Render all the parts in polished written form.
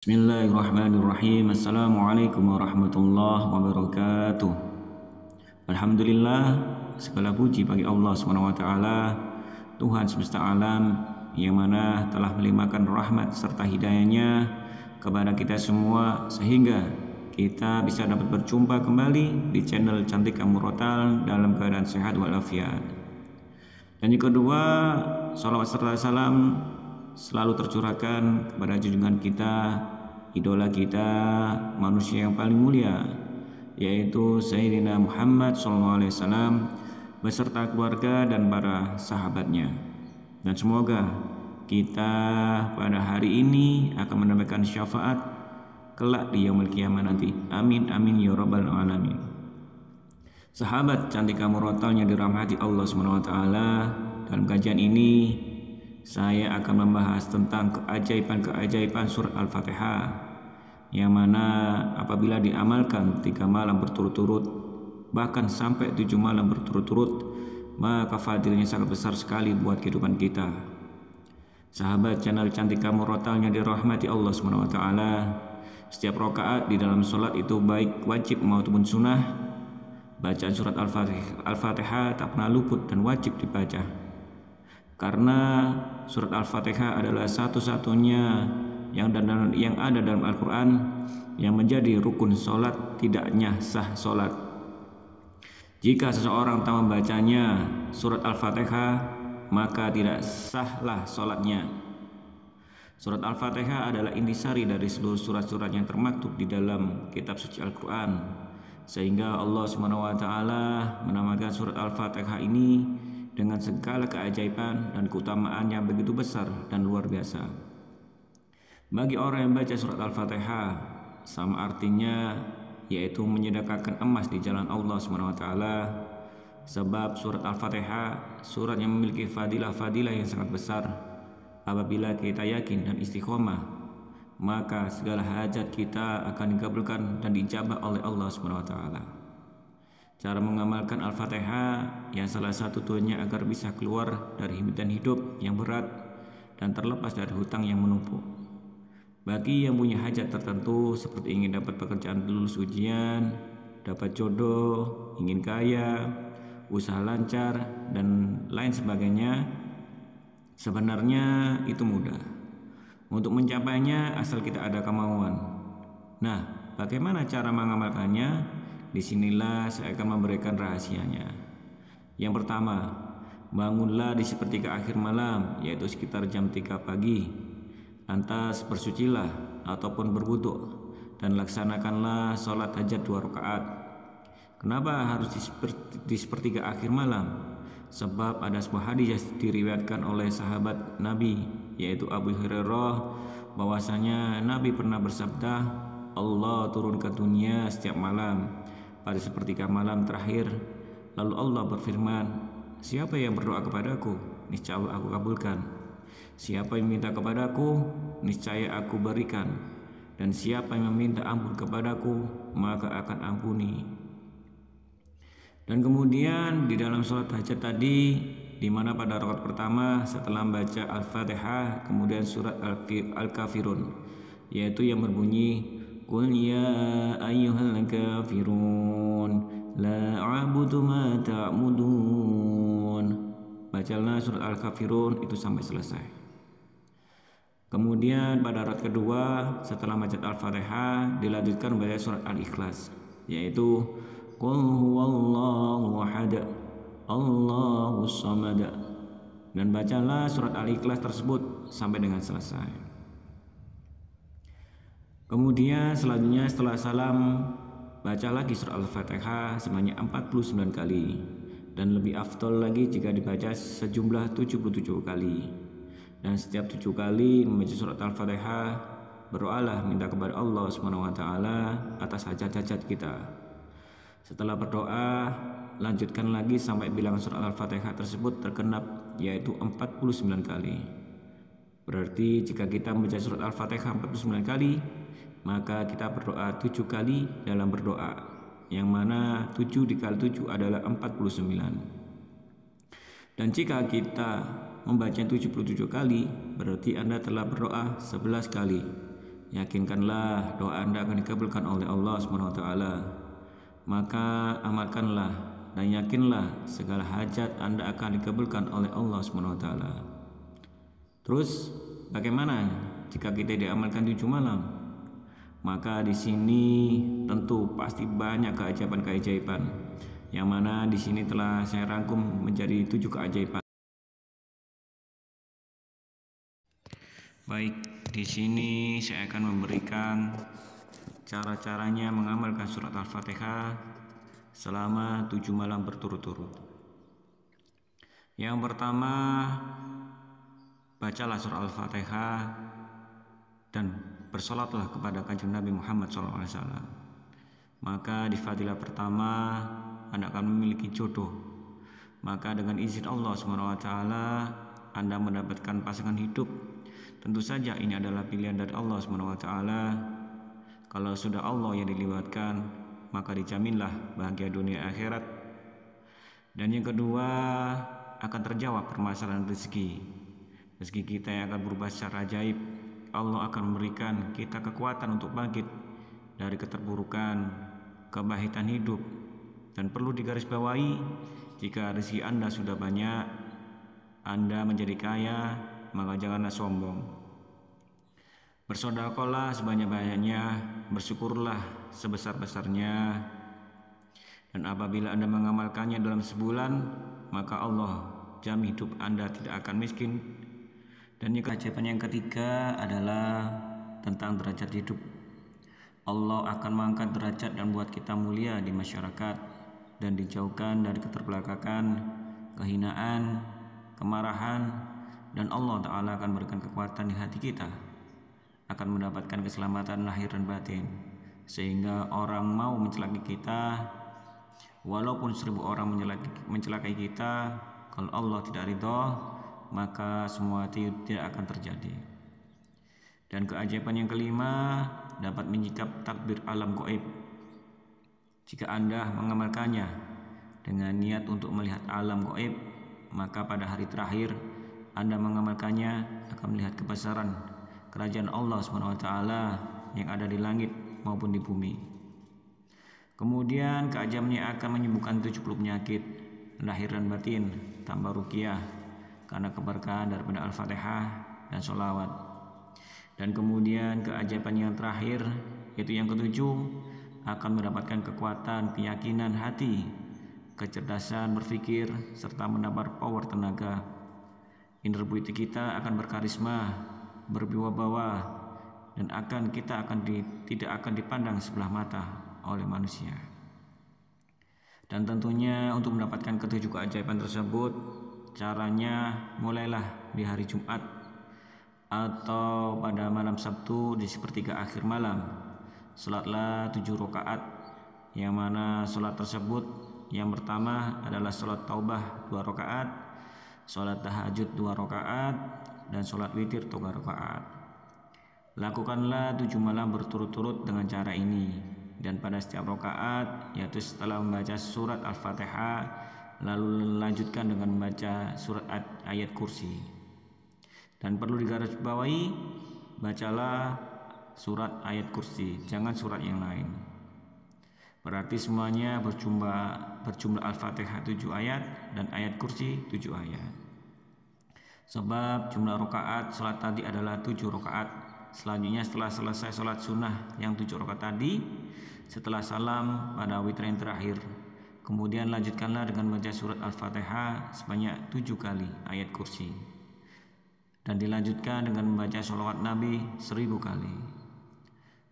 Bismillahirrahmanirrahim. Assalamualaikum warahmatullahi wabarakatuh. Alhamdulillah, segala puji bagi Allah SWT, Tuhan semesta alam, yang mana telah melimpahkan rahmat serta hidayahnya kepada kita semua, sehingga kita bisa dapat berjumpa kembali di channel Cantik Kamu Rotal dalam keadaan sehat walafiat. Dan yang kedua, salawat serta salam selalu tercurahkan kepada junjungan kita, idola kita, manusia yang paling mulia, yaitu Sayyidina Muhammad SAW beserta keluarga dan para sahabatnya. Dan semoga kita pada hari ini akan mendapatkan syafaat kelak di yaumul qiyamah nanti. Amin amin ya rabbal alamin. Sahabat Cantik Kamu Rotal yang dirahmati Allah SWT, dalam kajian ini saya akan membahas tentang keajaiban-keajaiban surat Al-Fatihah, yang mana apabila diamalkan 3 malam berturut-turut, bahkan sampai 7 malam berturut-turut, maka fadilnya sangat besar sekali buat kehidupan kita. Sahabat channel Cantik Kamu Rotal yang dirahmati Allah SWT, setiap rakaat di dalam sholat itu baik wajib maupun sunnah, bacaan surat Al-Fatihah tak pernah luput dan wajib dibaca, karena surat Al-Fatihah adalah satu-satunya yang ada dalam Al-Quran yang menjadi rukun sholat, tidaknya sah sholat. Jika seseorang tak membacanya surat Al-Fatihah, maka tidak sahlah sholatnya. Surat Al-Fatihah adalah intisari dari seluruh surat-surat yang termaktub di dalam kitab suci Al-Quran, sehingga Allah SWT menamakan surat Al-Fatihah ini dengan segala keajaiban dan keutamaan yang begitu besar dan luar biasa. Bagi orang yang baca surat Al-Fatihah, sama artinya yaitu menyedekahkan emas di jalan Allah SWT, sebab surat Al-Fatihah surat yang memiliki fadilah-fadilah yang sangat besar. Apabila kita yakin dan istiqomah, maka segala hajat kita akan dikabulkan dan dijabah oleh Allah SWT. Cara mengamalkan Al-Fatihah yang salah satu tujuannya agar bisa keluar dari himpitan hidup yang berat dan terlepas dari hutang yang menumpuk. Bagi yang punya hajat tertentu seperti ingin dapat pekerjaan lulus ujian, dapat jodoh, ingin kaya, usaha lancar, dan lain sebagainya, sebenarnya itu mudah. Untuk mencapainya asal kita ada kemauan. Nah, bagaimana cara mengamalkannya? Disinilah saya akan memberikan rahasianya. Yang pertama, bangunlah di sepertiga akhir malam, yaitu sekitar jam 3 pagi. Lantas bersucilah ataupun berwudu dan laksanakanlah sholat hajat 2 rakaat. Kenapa harus di sepertiga akhir malam? Sebab ada sebuah hadis yang diriwayatkan oleh sahabat Nabi, yaitu Abu Hurairah, bahwasanya Nabi pernah bersabda, Allah turun ke dunia setiap malam pada sepertiga malam terakhir. Lalu Allah berfirman, siapa yang berdoa kepadaku, niscaya aku kabulkan. Siapa yang minta kepadaku, niscaya aku berikan. Dan siapa yang meminta ampun kepadaku, maka akan ampuni. Dan kemudian di dalam sholat hajat tadi, di mana pada rakaat pertama setelah membaca Al-Fatihah, kemudian surat Al-Kafirun, yaitu yang berbunyi, Qul ya ayyuhal kafirun la a'budu ma ta'budun. Bacalah surat Al-Kafirun itu sampai selesai. Kemudian pada rakaat kedua setelah membaca Al-Fatihah, dilanjutkan membaca surat Al-Ikhlas, yaitu Qul huwallahu ahad, Allahus samad. Dan bacalah surat Al-Ikhlas tersebut sampai dengan selesai. Kemudian selanjutnya setelah salam, baca lagi surat Al-Fatihah sebanyak 49 kali. Dan lebih afdol lagi jika dibaca sejumlah 77 kali. Dan setiap 7 kali membaca surat Al-Fatihah, berdoalah minta kepada Allah SWT atas hajat-hajat kita. Setelah berdoa, lanjutkan lagi sampai bilangan surat Al-Fatihah tersebut tergenap, yaitu 49 kali. Berarti jika kita membaca surat Al-Fatihah 49 kali, maka kita berdoa 7 kali dalam berdoa, yang mana 7 dikali 7 adalah 49. Dan jika kita membaca 77 kali, berarti Anda telah berdoa 11 kali. yakinkanlah doa Anda akan dikabulkan oleh Allah SWT. Maka amalkanlah dan yakinlah segala hajat Anda akan dikabulkan oleh Allah SWT. Terus bagaimana jika kita diamalkan 7 malam? Maka di sini tentu pasti banyak keajaiban-keajaiban, yang mana di sini telah saya rangkum menjadi 7 keajaiban. Baik, di sini saya akan memberikan cara-caranya mengamalkan surat Al-Fatihah selama 7 malam berturut-turut. Yang pertama, bacalah surat Al-Fatihah dan bersolatlah kepada kanjeng Nabi Muhammad SAW. Maka di fadilah pertama Anda akan memiliki jodoh. Maka dengan izin Allah SWT Anda mendapatkan pasangan hidup. Tentu saja ini adalah pilihan dari Allah SWT. Kalau sudah Allah yang diliwatkan, maka dijaminlah bahagia dunia akhirat. Dan yang kedua, akan terjawab permasalahan rezeki. Rezeki kita yang akan berubah secara ajaib. Allah akan memberikan kita kekuatan untuk bangkit dari keterpurukan, kepahitan hidup. Dan perlu digarisbawahi, jika rezeki Anda sudah banyak, Anda menjadi kaya, maka janganlah sombong. Bersedekahlah sebanyak-banyaknya, bersyukurlah sebesar-besarnya. Dan apabila Anda mengamalkannya dalam sebulan, maka Allah jamin hidup Anda tidak akan miskin. Dan keajaiban yang ketiga adalah tentang derajat hidup. Allah akan mengangkat derajat dan buat kita mulia di masyarakat dan dijauhkan dari keterbelakangan, kehinaan, kemarahan, dan Allah Ta'ala akan berikan kekuatan di hati kita, akan mendapatkan keselamatan lahir dan batin, sehingga orang mau mencelakai kita, walaupun 1000 orang mencelakai kita, kalau Allah tidak ridho, maka semua itu tidak akan terjadi. Dan keajaiban yang kelima, dapat menyikap takdir alam gaib. Jika Anda mengamalkannya dengan niat untuk melihat alam gaib, maka pada hari terakhir Anda mengamalkannya akan melihat kebesaran kerajaan Allah SWT yang ada di langit maupun di bumi. Kemudian keajaibannya akan menyembuhkan 70 penyakit lahir dan batin tambah ruqyah karena keberkahan daripada Al-Fatihah dan sholawat. Dan kemudian keajaiban yang terakhir, yaitu yang ketujuh, akan mendapatkan kekuatan keyakinan hati, kecerdasan berpikir, serta mendapat power tenaga. Inner beauty kita akan berkarisma, berwibawa, dan tidak akan dipandang sebelah mata oleh manusia. Dan tentunya untuk mendapatkan ketujuh keajaiban tersebut, caranya mulailah di hari Jumat atau pada malam Sabtu di sepertiga akhir malam. Salatlah 7 rakaat, yang mana salat tersebut yang pertama adalah salat taubah 2 rakaat, salat tahajud 2 rakaat, dan salat witir 3 rakaat. Lakukanlah 7 malam berturut-turut dengan cara ini. Dan pada setiap rakaat, yaitu setelah membaca surat Al-Fatihah, lalu lanjutkan dengan membaca surat ayat kursi. Dan perlu digarisbawahi, bacalah surat ayat kursi, jangan surat yang lain. Berarti semuanya berjumlah Al-Fatihah 7 ayat dan ayat kursi 7 ayat. Sebab jumlah rakaat salat tadi adalah 7 rakaat. Selanjutnya setelah selesai salat sunnah yang 7 rakaat tadi, setelah salam pada witir yang terakhir, kemudian lanjutkanlah dengan membaca surat Al-Fatihah sebanyak 7 kali ayat kursi. Dan dilanjutkan dengan membaca sholawat Nabi 1000 kali.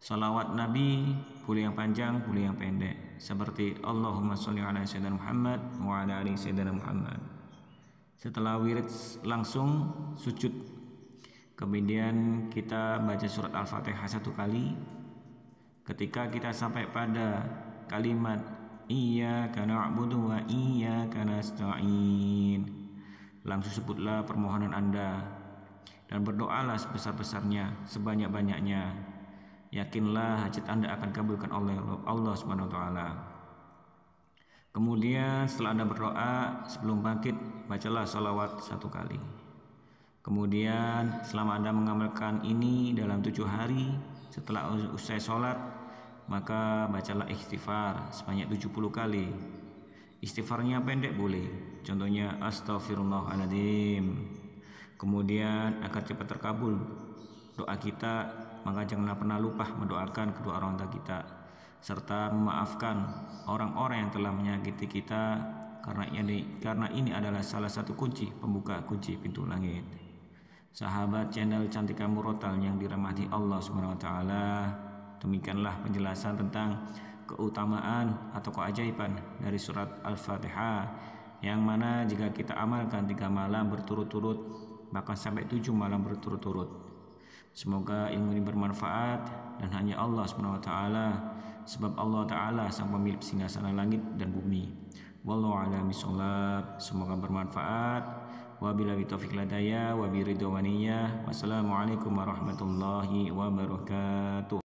Sholawat Nabi boleh yang panjang, boleh yang pendek, seperti Allahumma sholli ala sayyidina Muhammad wa ala ali sayyidina Muhammad. Setelah wirid langsung sujud. Kemudian kita baca surat Al-Fatihah 1 kali. Ketika kita sampai pada kalimat iyyaka na'budu wa iyyaka nasta'in, langsung sebutlah permohonan Anda dan berdoalah sebesar-besarnya, sebanyak-banyaknya. Yakinlah hajat Anda akan kabulkan oleh Allah SWT. Kemudian setelah Anda berdoa, sebelum bangkit, bacalah salawat 1 kali. Kemudian selama Anda mengamalkan ini dalam 7 hari, Setelah usai sholat, maka bacalah istighfar sebanyak 70 kali. Istighfarnya pendek boleh, contohnya astaghfirullahaladzim. Kemudian agar cepat terkabul doa kita, maka janganlah pernah lupa mendoakan kedua orang tua kita serta memaafkan orang-orang yang telah menyakiti kita, karena ini adalah salah satu kunci pembuka kunci pintu langit. Sahabat channel Cantika Murotal yang dirahmati Allah Subhanahu wa taala, demikianlah penjelasan tentang keutamaan atau keajaiban dari surat Al-Fatihah, yang mana jika kita amalkan 3 malam berturut-turut, bahkan sampai 7 malam berturut-turut, semoga ilmu ini bermanfaat dan hanya Allah Subhanahu wa taala, sebab Allah taala sang pemilik singgasana langit dan bumi. Wallahu a'lam bishawab. Semoga bermanfaat. Wabillahi taufiq hidayah wa biridwaniyah. Wassalamualaikum warahmatullahi wabarakatuh.